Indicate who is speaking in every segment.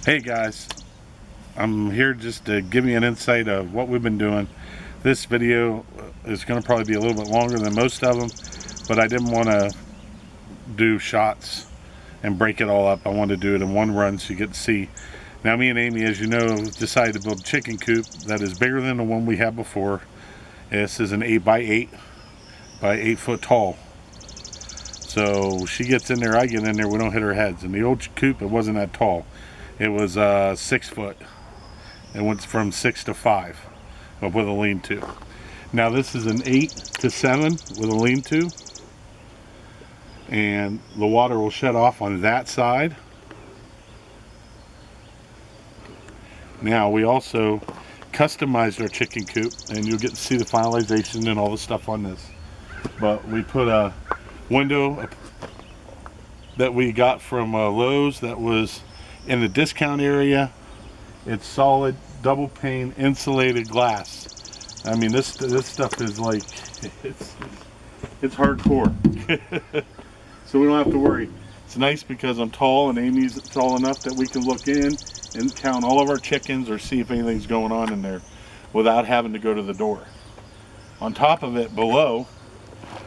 Speaker 1: Hey guys, I'm here just to give you an insight of what we've been doing. This video is going to probably be a little bit longer than most of them, but I didn't want to do shots and break it all up. I wanted to do it in one run so you get to see. Now me and Amy, as you know, decided to build a chicken coop that is bigger than the one we had before. This is an 8x8 by 8 foot tall. So she gets in there, I get in there, we don't hit our heads. In the old coop, it wasn't that tall. It was 6 foot. It went from 6 to 5 with a lean-to. Now this is an 8 to 7 with a lean-to, and the water will shut off on that side. Now we also customized our chicken coop, and you'll get to see the finalization and all the stuff on this. But we put a window that we got from Lowe's that was in the discount area. It's solid double pane insulated glass. I mean, this stuff is like it's hardcore. So we don't have to worry. It's nice because I'm tall and Amy's tall enough that we can look in and count all of our chickens or see if anything's going on in there without having to go to the door. On top of it, below,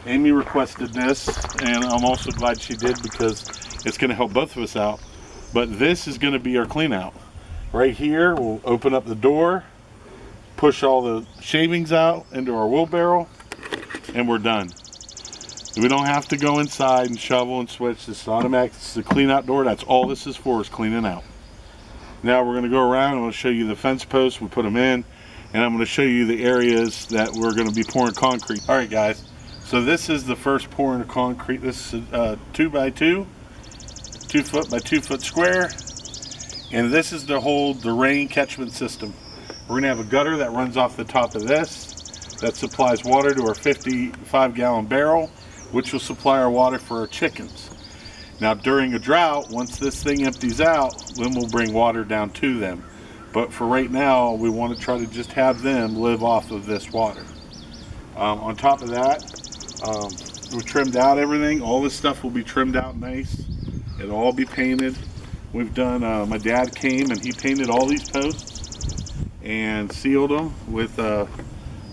Speaker 1: Amy requested this, and I'm also glad she did because it's going to help both of us out. But this is going to be our clean out. Right here, we'll open up the door, push all the shavings out into our wheelbarrow, and we're done. We don't have to go inside and shovel and switch. This is automatic. This is a clean out door. That's all this is for, is cleaning out. Now we're going to go around and I'm going to show you the fence posts. We put them in, and I'm going to show you the areas that we're going to be pouring concrete. All right, guys. So this is the first pouring of concrete. This is 2x2, 2 foot by 2 foot square. And this is to hold the rain catchment system. We're gonna have a gutter that runs off the top of this that supplies water to our 55-gallon barrel, which will supply our water for our chickens. Now during a drought, once this thing empties out, then we'll bring water down to them. But for right now, we want to try to just have them live off of this water. On top of that, we trimmed out everything. All this stuff will be trimmed out nice. It'll all be painted. We've done, my dad came and he painted all these posts and sealed them with a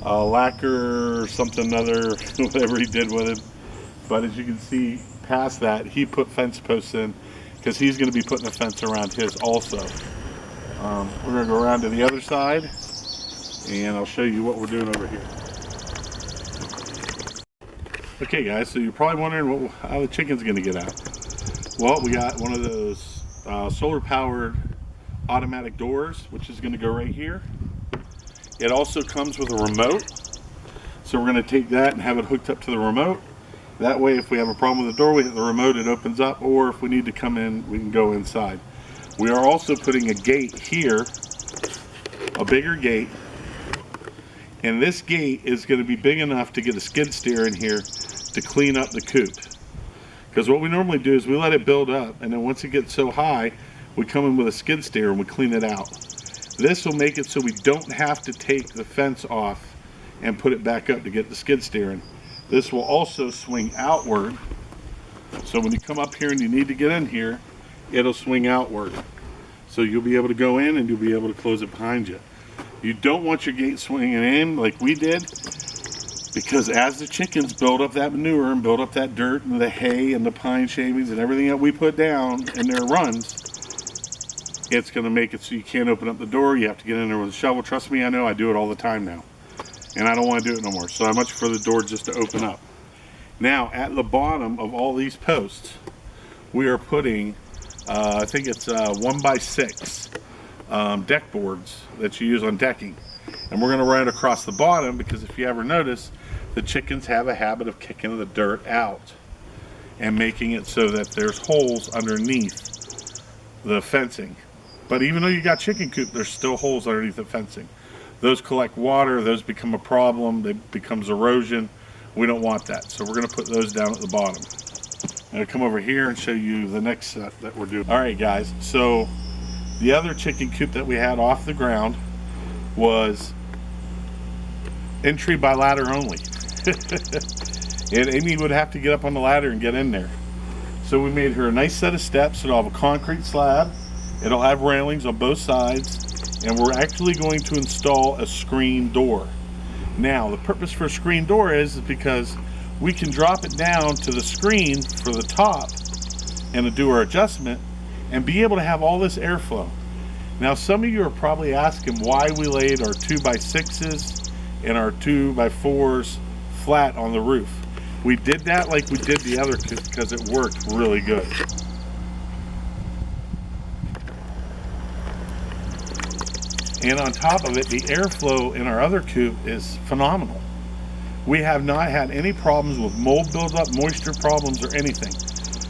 Speaker 1: lacquer or something other, whatever he did with it. But as you can see, past that, he put fence posts in because he's going to be putting a fence around his also. We're going to go around to the other side and I'll show you what we're doing over here. Okay guys, so you're probably wondering how the chicken's going to get out. Well, we got one of those solar powered automatic doors, which is going to go right here. It also comes with a remote, so we're going to take that and have it hooked up to the remote. That way if we have a problem with the door, we hit the remote, it opens up, or if we need to come in, we can go inside. We are also putting a gate here, a bigger gate, and this gate is going to be big enough to get a skid steer in here to clean up the coop. Because what we normally do is we let it build up, and then once it gets so high, we come in with a skid steer and we clean it out. This will make it so we don't have to take the fence off and put it back up to get the skid steer in. This will also swing outward, so when you come up here and you need to get in here, it'll swing outward. So you'll be able to go in and you'll be able to close it behind you. You don't want your gate swinging in like we did, because as the chickens build up that manure and build up that dirt and the hay and the pine shavings and everything that we put down in their runs, it's going to make it so you can't open up the door. You have to get in there with a shovel. Trust me, I know. I do it all the time now. And I don't want to do it no more. So I much prefer the door just to open up. Now, at the bottom of all these posts, we are putting, I think it's 1x6 deck boards that you use on decking. And we're going to run it across the bottom because if you ever notice, the chickens have a habit of kicking the dirt out and making it so that there's holes underneath the fencing. But even though you got chicken coop, there's still holes underneath the fencing. Those collect water, those become a problem, it becomes erosion. We don't want that, so we're going to put those down at the bottom. I'm going to come over here and show you the next set that we're doing. Alright guys, so the other chicken coop that we had off the ground was entry by ladder only. And Amy would have to get up on the ladder and get in there. So we made her a nice set of steps. It'll have a concrete slab, It'll have railings on both sides, and we're actually going to install a screen door. Now, the purpose for a screen door is because we can drop it down to the screen for the top and to do our adjustment and be able to have all this airflow. Now, some of you are probably asking why we laid our 2x6s and our 2x4s flat on the roof. We did that like we did the other coop because it worked really good. And on top of it, the airflow in our other coop is phenomenal. We have not had any problems with mold buildup, moisture problems, or anything.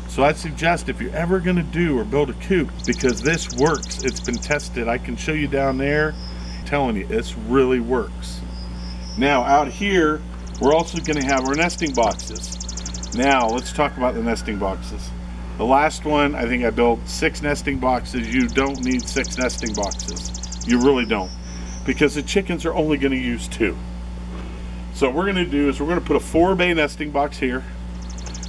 Speaker 1: So I'd suggest if you're ever going to do or build a coop, because this works, it's been tested. I can show you down there. I'm telling you, this really works. Now out here, we're also going to have our nesting boxes. Now let's talk about the nesting boxes. The last one, I think I built 6 nesting boxes. You don't need 6 nesting boxes. You really don't, because the chickens are only going to use 2. So what we're going to do is we're going to put a 4-bay nesting box here.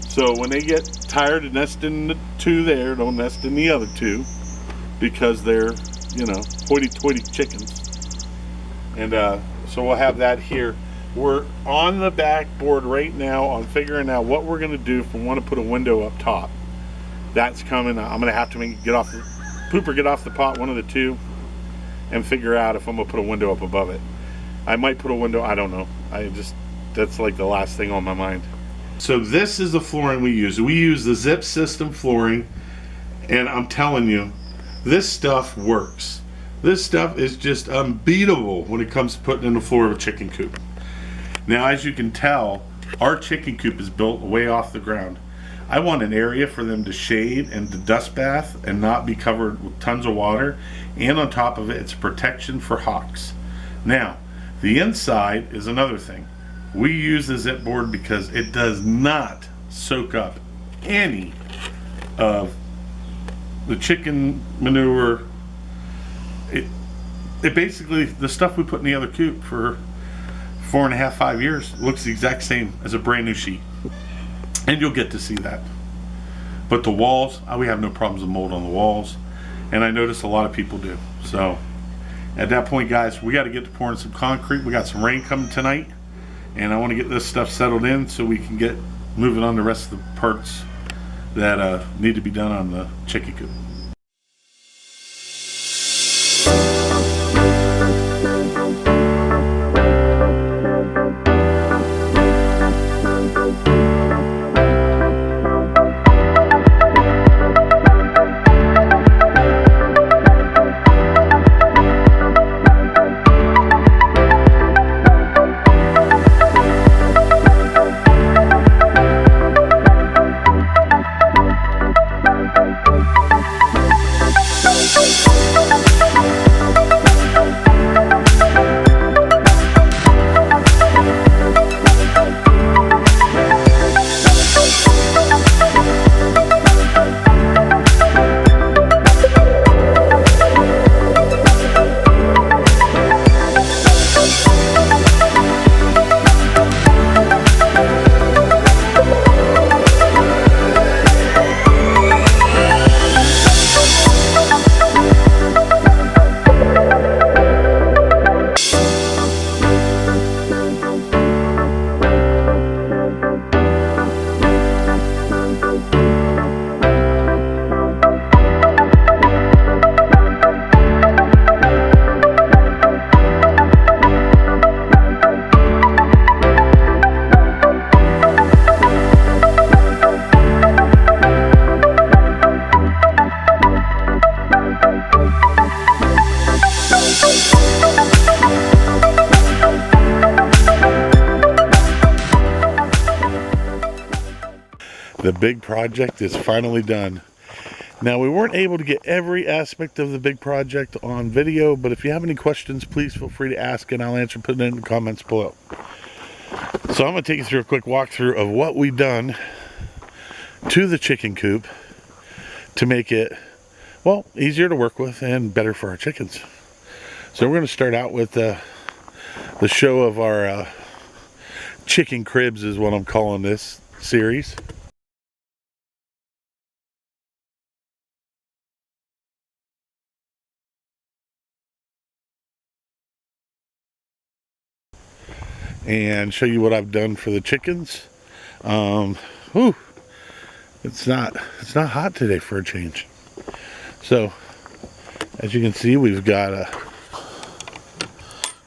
Speaker 1: So when they get tired of nesting the 2 there, don't nest in the other 2, because they're, you know, hoity-toity chickens. And so we'll have that here. We're on the backboard right now on figuring out what we're going to do if we want to put a window up top. That's coming. I'm going to have to get off the pot, one of the 2, and figure out if I'm going to put a window up above it. I might put a window, I don't know. That's like the last thing on my mind. So this is the flooring we use. We use the zip system flooring, and I'm telling you, this stuff works. This stuff is just unbeatable when it comes to putting in the floor of a chicken coop. Now, as you can tell, our chicken coop is built way off the ground. I want an area for them to shade and to dust bath and not be covered with tons of water, and on top of it, it's protection for hawks. Now, the inside is another thing. We use the zip board because it does not soak up any of the chicken manure. It basically, the stuff we put in the other coop for 4.5, 5 years looks the exact same as a brand new sheet. And you'll get to see that. But the walls, we have no problems with mold on the walls. And I notice a lot of people do. So at that point, guys, we got to get to pouring some concrete. We got some rain coming tonight. And I want to get this stuff settled in so we can get moving on the rest of the parts that need to be done on the chicken coop. The big project is finally done. Now, we weren't able to get every aspect of the big project on video, but if you have any questions, please feel free to ask and I'll answer, put it in the comments below. So I'm going to take you through a quick walkthrough of what we've done to the chicken coop to make it, well, easier to work with and better for our chickens. So we're going to start out with the show of our chicken cribs is what I'm calling this series. and show you what I've done for the chickens. Whew, it's not hot today for a change. So as you can see, we got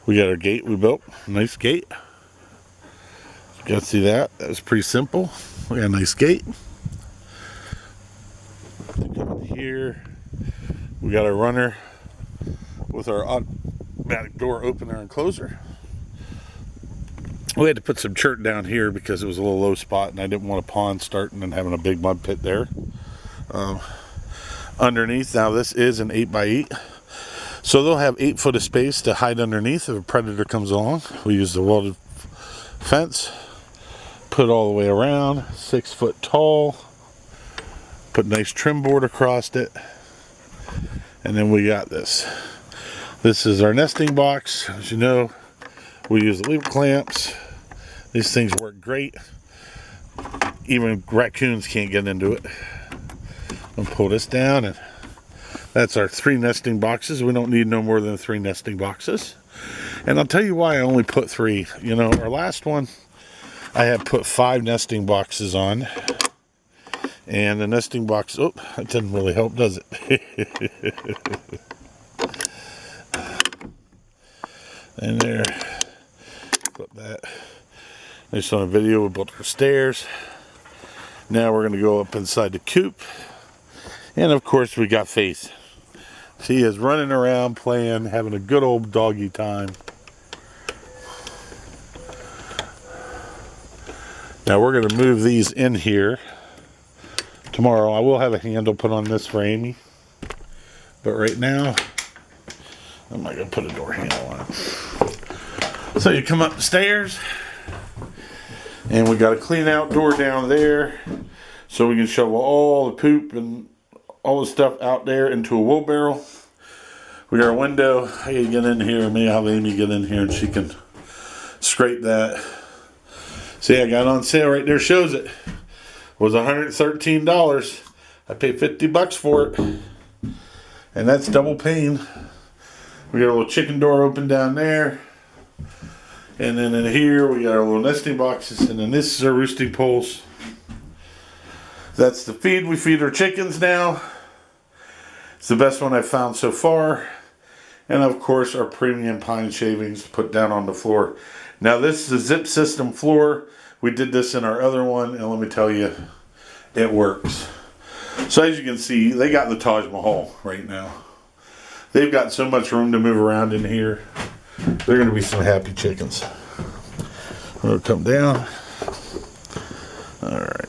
Speaker 1: our gate we built. Nice gate. You guys see that? That was pretty simple. We got a nice gate. Come in here. We got our runner with our automatic door opener and closer. We had to put some chert down here because it was a little low spot and I didn't want a pond starting and having a big mud pit there. Underneath, now this is an 8x8. So they'll have 8 foot of space to hide underneath if a predator comes along. We use the welded fence. Put all the way around, 6 foot tall. Put nice trim board across it. And then we got this. This is our nesting box. As you know, we use the lever clamps. These things work great. Even raccoons can't get into it. I'm gonna pull this down, and that's our 3 nesting boxes. We don't need no more than 3 nesting boxes. And I'll tell you why I only put 3. You know, our last one, I had put 5 nesting boxes on. And the nesting box, oh, that doesn't really help, does it? And there, flip that. I just on a video, we built our stairs. Now we're gonna go up inside the coop. And of course we got Faith. She is running around playing, having a good old doggy time. Now we're gonna move these in here. Tomorrow I will have a handle put on this for Amy. But right now, I'm not gonna put a door handle on it. So you come up the stairs, and we got a clean out door down there, so we can shovel all the poop and all the stuff out there into a wheelbarrow. We got a window. I gotta get in here. Maybe I'll have Amy get in here and she can scrape that. See, I got on sale right there. Shows it. Was $113. I paid $50 for it, and that's double pane. We got a little chicken door open down there, and then in here we got our little nesting boxes, and then this is our roosting poles. That's the feed we feed our chickens now. It's the best one I've found so far. And of course our premium pine shavings put down on the floor. Now this is a zip system floor. We did this in our other one, and let me tell you, it works. So as you can see, they got the Taj Mahal right now. They've got so much room to move around in here. They're going to be some happy chickens. We'll come down. All right.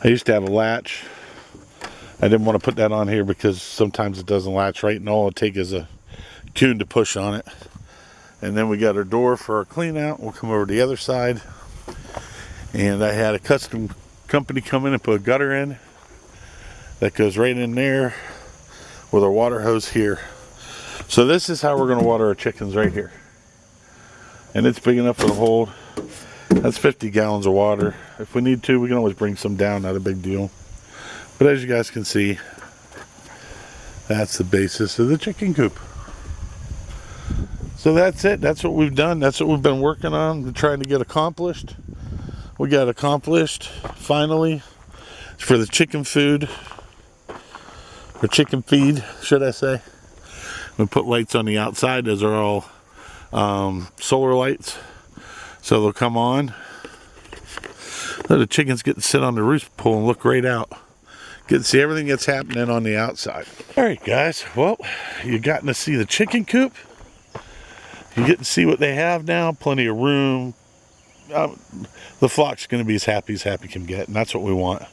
Speaker 1: I used to have a latch. I didn't want to put that on here because sometimes it doesn't latch right, and all it takes is a coon to push on it. And then we got our door for our clean out. We'll come over to the other side. And I had a custom company come in and put a gutter in that goes right in there with our water hose here. So this is how we're going to water our chickens right here. And it's big enough to hold. That's 50 gallons of water. If we need to, we can always bring some down, not a big deal. But as you guys can see, that's the basis of the chicken coop. So that's it. That's what we've done. That's what we've been working on, trying to get accomplished. We got accomplished, finally. It's for the chicken food, or chicken feed, should I say. We put lights on the outside. Those are all solar lights. So they'll come on. Let the chickens get to sit on the roost pole and look right out. Get to see everything that's happening on the outside. All right, guys. Well, you gotten to see the chicken coop. You get to see what they have now. Plenty of room. The flock's going to be as happy can get, and that's what we want.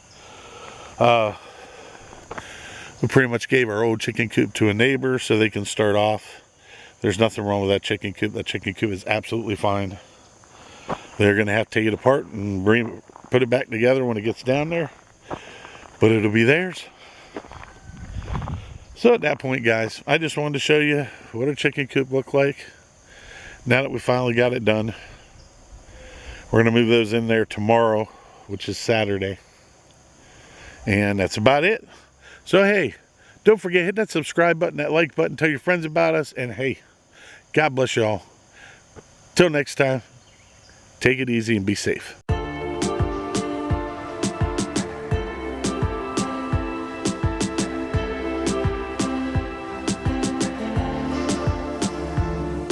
Speaker 1: We pretty much gave our old chicken coop to a neighbor so they can start off. There's nothing wrong with that chicken coop. That chicken coop is absolutely fine. They're going to have to take it apart and put it back together when it gets down there. But it'll be theirs. So at that point, guys, I just wanted to show you what a chicken coop looked like. Now that we finally got it done. We're going to move those in there tomorrow, which is Saturday. And that's about it. So hey, Don't forget, hit that subscribe button, that like button, tell your friends about us, and hey, God bless y'all. Till next time, take it easy and be safe.